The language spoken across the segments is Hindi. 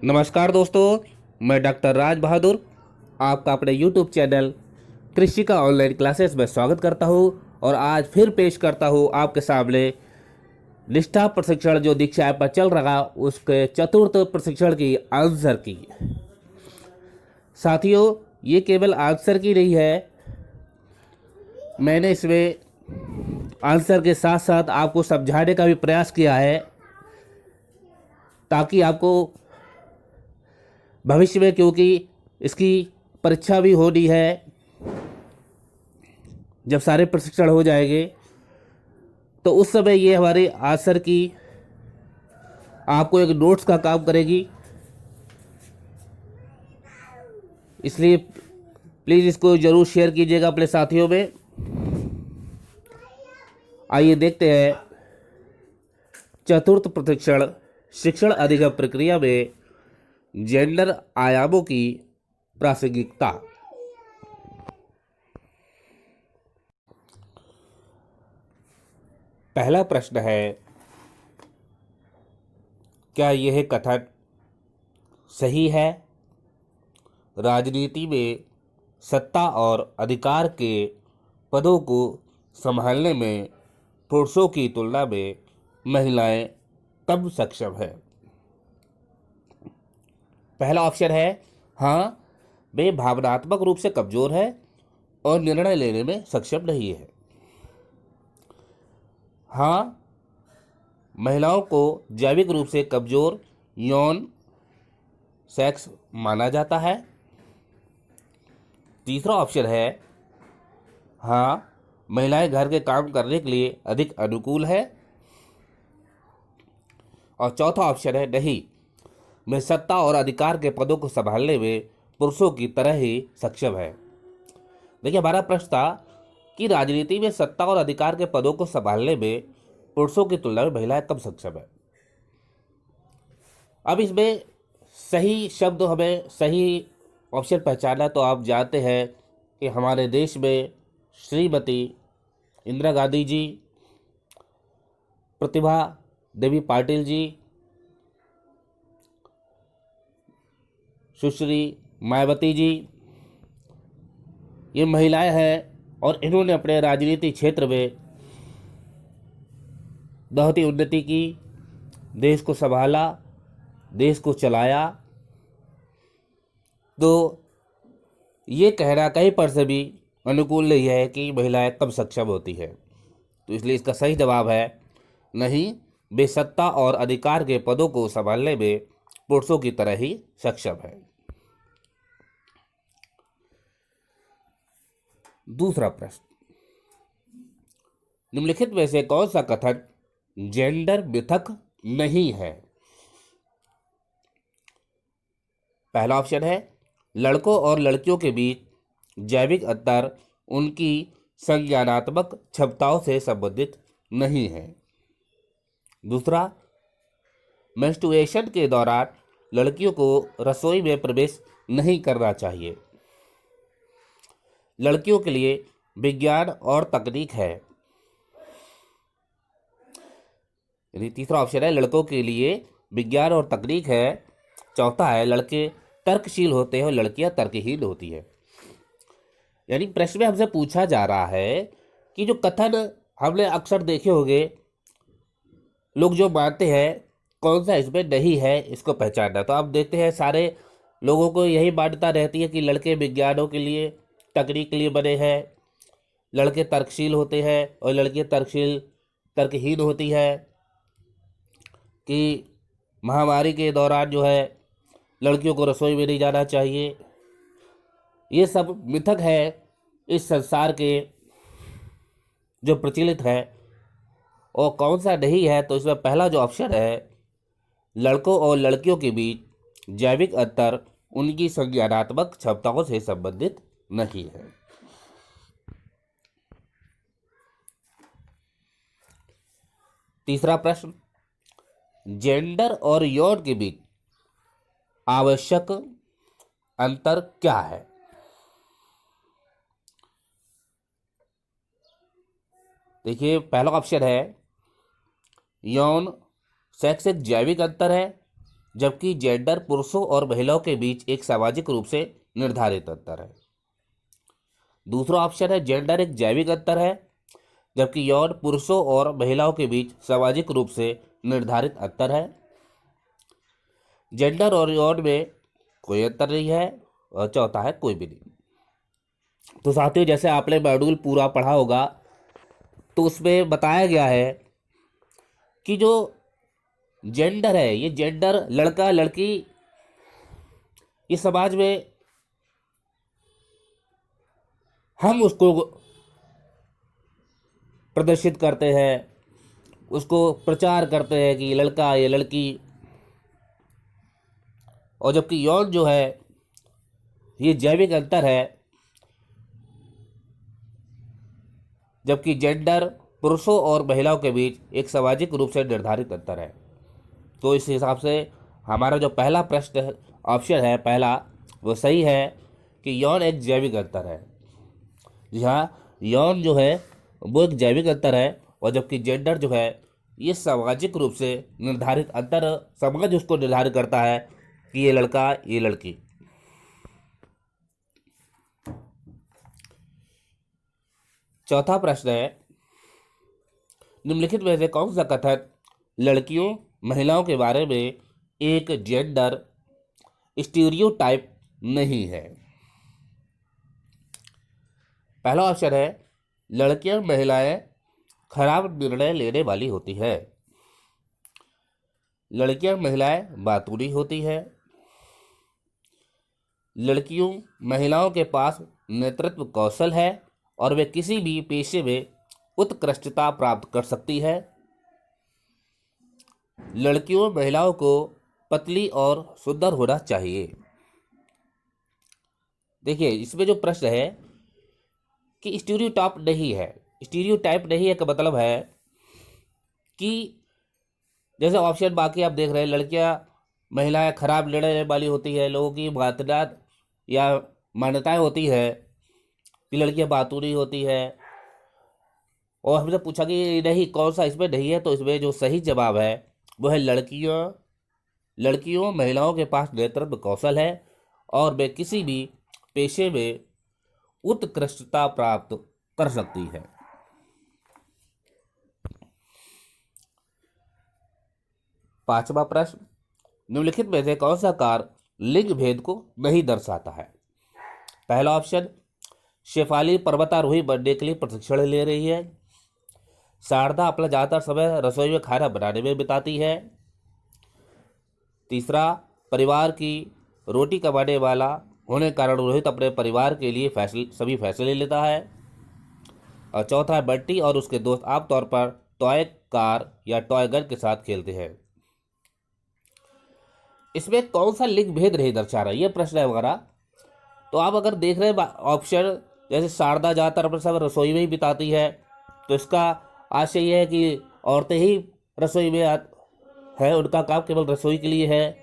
नमस्कार दोस्तों, मैं डॉक्टर राज बहादुर आपका अपने यूट्यूब चैनल कृषि का ऑनलाइन क्लासेस में स्वागत करता हूं और आज फिर पेश करता हूं आपके सामने निष्ठा प्रशिक्षण जो दीक्षा ऐप पर चल रहा उसके चतुर्थ प्रशिक्षण की आंसर की। साथियों, ये केवल आंसर की नहीं है, मैंने इसमें आंसर के साथ साथ आपको समझाने का भी प्रयास किया है ताकि आपको भविष्य में, क्योंकि इसकी परीक्षा भी होनी है, जब सारे प्रशिक्षण हो जाएंगे तो उस समय ये हमारे आंसर की आपको एक नोट्स का काम करेगी। इसलिए प्लीज़ इसको ज़रूर शेयर कीजिएगा अपने साथियों में। आइए देखते हैं चतुर्थ प्रशिक्षण शिक्षण अधिगम प्रक्रिया में जेंडर आयामों की प्रासंगिकता। पहला प्रश्न है, क्या यह कथन सही है? राजनीति में सत्ता और अधिकार के पदों को संभालने में पुरुषों की तुलना में महिलाएं कम सक्षम हैं। पहला ऑप्शन है हाँ, वे भावनात्मक रूप से कमजोर है और निर्णय लेने में सक्षम नहीं है। हाँ, महिलाओं को जैविक रूप से कमजोर यौन सेक्स माना जाता है। तीसरा ऑप्शन है हाँ, महिलाएं घर के काम करने के लिए अधिक अनुकूल है। और चौथा ऑप्शन है नहीं, वे सत्ता और अधिकार के पदों को संभालने में पुरुषों की तरह ही सक्षम है। देखिए, हमारा प्रश्न था कि राजनीति में सत्ता और अधिकार के पदों को संभालने में पुरुषों की तुलना में महिलाएं कम सक्षम है। अब इसमें सही शब्द, हमें सही ऑप्शन पहचाना, तो आप जानते हैं कि हमारे देश में श्रीमती इंदिरा गांधी जी, प्रतिभा देवी पाटिल जी, सुश्री मायावती जी, ये महिलाएं हैं और इन्होंने अपने राजनीतिक क्षेत्र में बहुत ही उन्नति की, देश को संभाला, देश को चलाया। तो ये कहना कहीं पर से भी अनुकूल नहीं है कि महिलाएं कम सक्षम होती है। तो इसलिए इसका सही जवाब है नहीं, वे सत्ता और अधिकार के पदों को संभालने में पुरुषों की तरह ही सक्षम है। दूसरा प्रश्न, निम्नलिखित में से कौन सा कथन जेंडर मिथक नहीं है? पहला ऑप्शन है लड़कों और लड़कियों के बीच जैविक अंतर उनकी संज्ञानात्मक क्षमताओं से संबंधित नहीं है। दूसरा, मेंस्ट्रुएशन के दौरान लड़कियों को रसोई में प्रवेश नहीं करना चाहिए। लड़कियों के लिए विज्ञान और तकनीक है। यानी तीसरा ऑप्शन है लड़कों के लिए विज्ञान और तकनीक है। चौथा है लड़के तर्कशील होते हैं और लड़कियां तर्कहीन होती है। यानी प्रश्न में हमसे पूछा जा रहा है कि जो कथन हमने अक्सर देखे होंगे, लोग जो मानते हैं, कौन सा इसमें नहीं है, इसको पहचानना। तो आप देखते हैं सारे लोगों को यही मान्यता रहती है कि लड़के विज्ञानों के लिए, तकनीक के लिए बने हैं, लड़के तर्कशील होते हैं और लड़कियां तर्कहीन होती है, कि महामारी के दौरान जो है लड़कियों को रसोई में नहीं जाना चाहिए। ये सब मिथक है इस संसार के जो प्रचलित है। और कौन सा नहीं है, तो इसमें पहला जो ऑप्शन है लड़कों और लड़कियों के बीच जैविक अंतर उनकी संज्ञानात्मक क्षमताओं से संबंधित नहीं है। तीसरा प्रश्न, जेंडर और यौन के बीच आवश्यक अंतर क्या है? देखिए, पहला ऑप्शन है यौन सेक्स एक जैविक अंतर है जबकि जेंडर पुरुषों और महिलाओं के बीच एक सामाजिक रूप से निर्धारित अंतर है। दूसरा ऑप्शन है जेंडर एक जैविक अंतर है, जबकि यौन पुरुषों और महिलाओं के बीच सामाजिक रूप से निर्धारित अंतर है। जेंडर और यौन में कोई अंतर नहीं है, और चौथा है कोई भी नहीं। तो साथियों, जैसे आपने मॉड्यूल पूरा पढ़ा होगा तो उसमें बताया गया है कि जो जेंडर है, ये जेंडर लड़का लड़की, ये समाज में हम उसको प्रदर्शित करते हैं, उसको प्रचार करते हैं कि ये लड़का ये लड़की। और जबकि यौन जो है ये जैविक अंतर है, जबकि जेंडर पुरुषों और महिलाओं के बीच एक सामाजिक रूप से निर्धारित अंतर है। तो इस हिसाब से हमारा जो पहला प्रश्न ऑप्शन है पहला, वो सही है कि यौन एक जैविक अंतर है। जी हाँ, यौन जो है वो एक जैविक अंतर है, और जबकि जेंडर जो है ये सामाजिक रूप से निर्धारित अंतर, समाज उसको निर्धारित करता है कि ये लड़का ये लड़की। चौथा प्रश्न है, निम्नलिखित में से कौन सा कथन लड़कियों महिलाओं के बारे में एक जेंडर स्टीरियोटाइप नहीं है? पहला ऑप्शन है लड़कियां महिलाएं खराब निर्णय लेने वाली होती है। लड़कियां महिलाएं बातूनी होती है। लड़कियों महिलाओं के पास नेतृत्व कौशल है और वे किसी भी पेशे में उत्कृष्टता प्राप्त कर सकती है। लड़कियों महिलाओं को पतली और सुंदर होना चाहिए। देखिए, इसमें जो प्रश्न है कि स्टीरियोटाइप नहीं है, स्टीरियोटाइप नहीं है का मतलब है कि जैसे ऑप्शन बाकी आप देख रहे हैं, लड़कियां महिलाएं खराब निर्णय लेने वाली होती है, लोगों की मान्यता या मान्यताएं होती है कि लड़कियां बातूनी होती है। और हमसे पूछा कि नहीं कौन सा इसमें नहीं है, तो इसमें जो सही जवाब है वो है लड़कियों महिलाओं के पास नेतृत्व कौशल है और वे किसी भी पेशे में उत्कृष्टता प्राप्त कर सकती है। पांचवा प्रश्न, निम्नलिखित में से कौन सा कार्य लिंग भेद को नहीं दर्शाता है? पहला ऑप्शन, शेफाली पर्वतारोही बनने के लिए प्रशिक्षण ले रही है। शारदा अपना ज़्यादातर समय रसोई में खाना बनाने में बिताती है। तीसरा, परिवार की रोटी कमाने वाला होने के कारण रोहित अपने परिवार के लिए सभी फैसले लेता है। और चौथा है, बंटी और उसके दोस्त आमतौर पर टॉय कार या टॉय गन के साथ खेलते हैं। इसमें कौन सा लिंग भेद नहीं दर्शा रहा है, ये प्रश्न है हमारा। तो आप अगर देख रहे हैं ऑप्शन, जैसे शारदा ज़्यादातर अपना समय रसोई में ही बिताती है, तो इसका आशय यह है कि औरतें ही रसोई में है, उनका काम केवल रसोई के लिए है,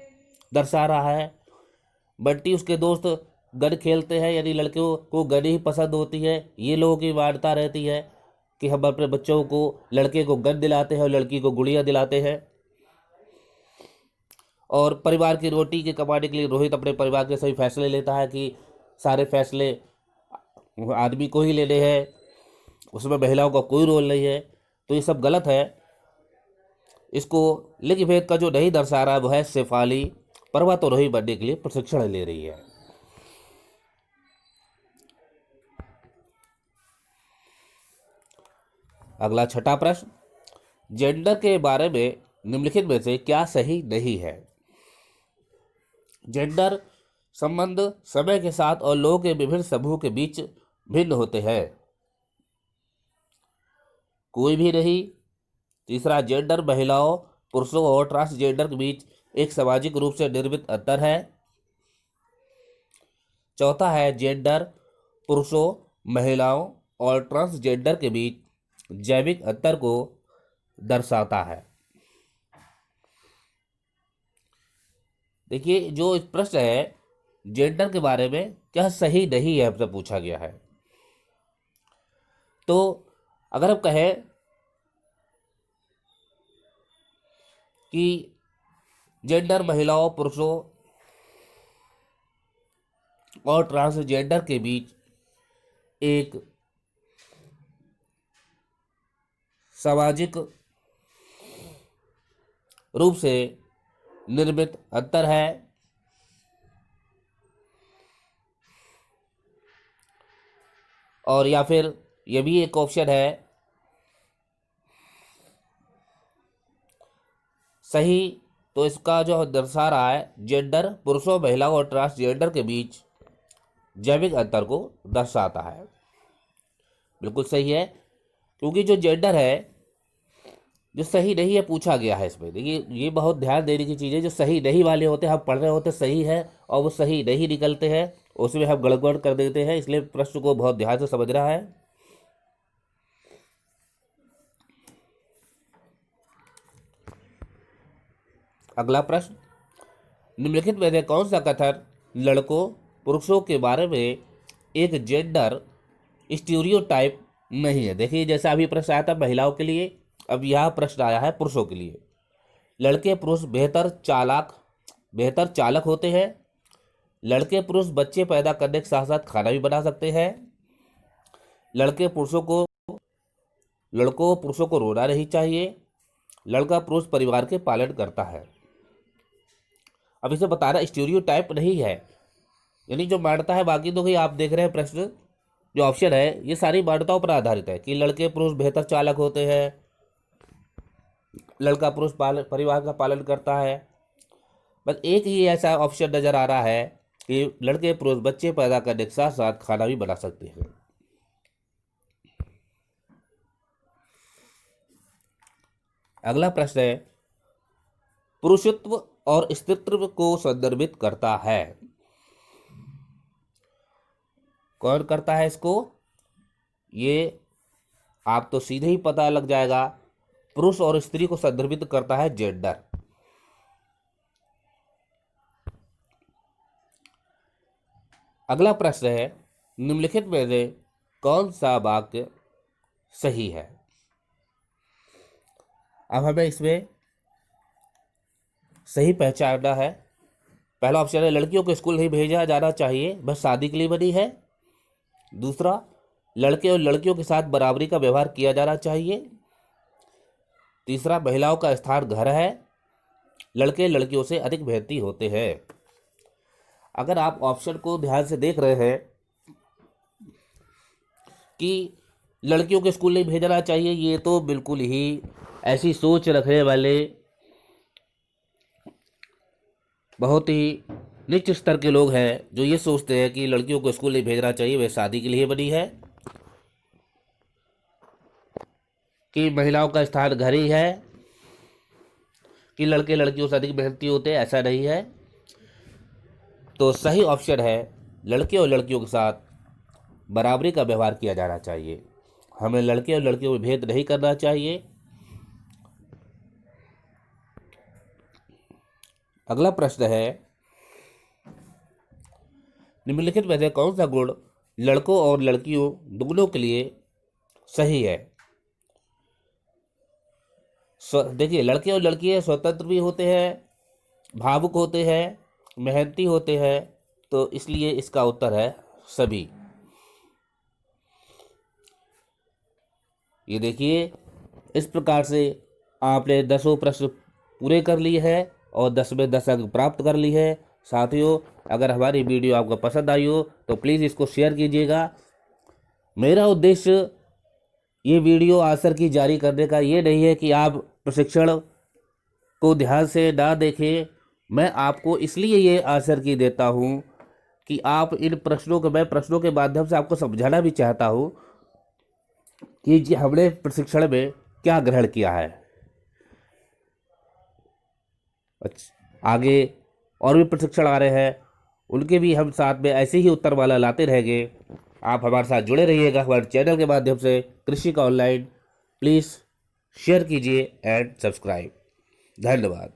दर्शा रहा है। बंटी उसके दोस्त गन खेलते हैं, यानी लड़कियों को गन ही पसंद होती है, ये लोगों की मान्यता रहती है कि हम अपने बच्चों को, लड़के को गन दिलाते हैं और लड़की को गुड़िया दिलाते हैं। और परिवार की रोटी के कमाने के लिए रोहित अपने परिवार के सभी फैसले लेता है कि सारे फैसले आदमी को ही लेने हैं, उसमें महिलाओं का कोई रोल नहीं है। तो ये सब गलत है। इसको लिंग भेद का जो नहीं दर्शा रहा है वो है शेफाली पर्वतारोही बनने के लिए प्रशिक्षण ले रही है। अगला छठा प्रश्न, जेंडर के बारे में निम्नलिखित में से क्या सही नहीं है? जेंडर संबंध समय के साथ और लोगों के विभिन्न समूह के बीच भिन्न होते हैं। कोई भी नहीं। तीसरा, जेंडर महिलाओं पुरुषों और ट्रांसजेंडर के बीच एक सामाजिक रूप से निर्मित अंतर है। चौथा है, जेंडर पुरुषों महिलाओं और ट्रांसजेंडर के बीच जैविक अंतर को दर्शाता है। देखिए, जो इस प्रश्न है जेंडर के बारे में क्या सही नहीं है हमसे पूछा गया है। तो अगर हम कहें कि जेंडर महिलाओं पुरुषों और ट्रांसजेंडर के बीच एक सामाजिक रूप से निर्मित अंतर है। और या फिर ये भी एक ऑप्शन है सही। तो इसका जो दर्शा रहा है जेंडर पुरुषों महिलाओं और ट्रांसजेंडर के बीच जैविक अंतर को दर्शाता है। बिल्कुल सही है, क्योंकि जो जेंडर है जो सही नहीं है पूछा गया है इसमें। देखिए ये बहुत ध्यान देने की चीज़ है, जो सही नहीं वाले होते हैं हम पढ़ रहे होते सही है और वो सही नहीं निकलते हैं, उसमें हम गड़बड़ कर देते हैं, इसलिए प्रश्न को बहुत ध्यान से समझना है। अगला प्रश्न, निम्नलिखित में से कौन सा कथन लड़कों पुरुषों के बारे में एक जेंडर स्टीरियोटाइप नहीं है। देखिए जैसा अभी प्रश्न आया था महिलाओं के लिए, अब यह प्रश्न आया है पुरुषों के लिए। लड़के पुरुष बेहतर चालक होते हैं। लड़के पुरुष बच्चे पैदा करने के साथ साथ खाना भी बना सकते हैं। लड़कों पुरुषों को रोना नहीं चाहिए। लड़का पुरुष परिवार के पालन करता है। अब इसे बताना स्टीरियोटाइप नहीं है, यानी जो मान्यता है। बाकी तो आप देख रहे हैं प्रश्न जो ऑप्शन है ये सारी मान्यताओं पर आधारित है कि लड़के पुरुष बेहतर चालक होते हैं, लड़का पुरुष परिवार का पालन करता है। बस एक ही ऐसा ऑप्शन नजर आ रहा है कि लड़के पुरुष बच्चे पैदा करने के साथ साथ खाना भी बना सकते हैं। अगला प्रश्न है, पुरुषत्व और स्त्रीत्व को संदर्भित करता है। कौन करता है इसको? ये आप तो सीधे ही पता लग जाएगा, पुरुष और स्त्री को संदर्भित करता है जेंडर। अगला प्रश्न है, निम्नलिखित में से कौन सा वाक्य सही है। अब हमें इसमें सही पहचानना है। पहला ऑप्शन है लड़कियों को स्कूल नहीं भेजा जाना चाहिए, बस शादी के लिए बनी है। दूसरा, लड़के और लड़कियों के साथ बराबरी का व्यवहार किया जाना चाहिए। तीसरा, महिलाओं का स्थान घर है, लड़के लड़कियों से अधिक मेहनती होते हैं। अगर आप ऑप्शन को ध्यान से देख रहे हैं कि लड़कियों को स्कूल नहीं भेजना चाहिए, ये तो बिल्कुल ही ऐसी सोच रखने वाले बहुत ही नीच स्तर के लोग हैं जो ये सोचते हैं कि लड़कियों को स्कूल नहीं भेजना चाहिए, वे शादी के लिए बनी है, कि महिलाओं का स्थान घर ही है, कि लड़के लड़कियों से अधिक मेहनती होते हैं। ऐसा नहीं है। तो सही ऑप्शन है लड़के और लड़कियों के साथ बराबरी का व्यवहार किया जाना चाहिए। हमें लड़के और लड़कियों में भेद नहीं करना चाहिए। अगला प्रश्न है, निम्नलिखित में से कौन सा गुण लड़कों और लड़कियों दोनों के लिए सही है। देखिए लड़के और लड़कियां स्वतंत्र भी होते हैं, भावुक होते हैं, मेहनती होते हैं, तो इसलिए इसका उत्तर है सभी। ये देखिए इस प्रकार से आपने 10 प्रश्न पूरे कर लिए हैं और 10 में 10 अंक प्राप्त कर ली है। साथियों, अगर हमारी वीडियो आपको पसंद आई हो तो प्लीज़ इसको शेयर कीजिएगा। मेरा उद्देश्य ये वीडियो आंसर की जारी करने का ये नहीं है कि आप प्रशिक्षण को ध्यान से ना देखें। मैं आपको इसलिए ये आंसर की देता हूँ कि आप इन प्रश्नों को, मैं प्रश्नों के माध्यम से आपको समझाना भी चाहता हूँ कि हमने प्रशिक्षण में क्या ग्रहण किया है। अच्छा, आगे और भी प्रशिक्षण आ रहे हैं, उनके भी हम साथ में ऐसे ही उत्तर वाला लाते रहेंगे। आप हमारे साथ जुड़े रहिएगा हमारे चैनल के माध्यम से कृषि का ऑनलाइन। प्लीज़ शेयर कीजिए एंड सब्सक्राइब। धन्यवाद।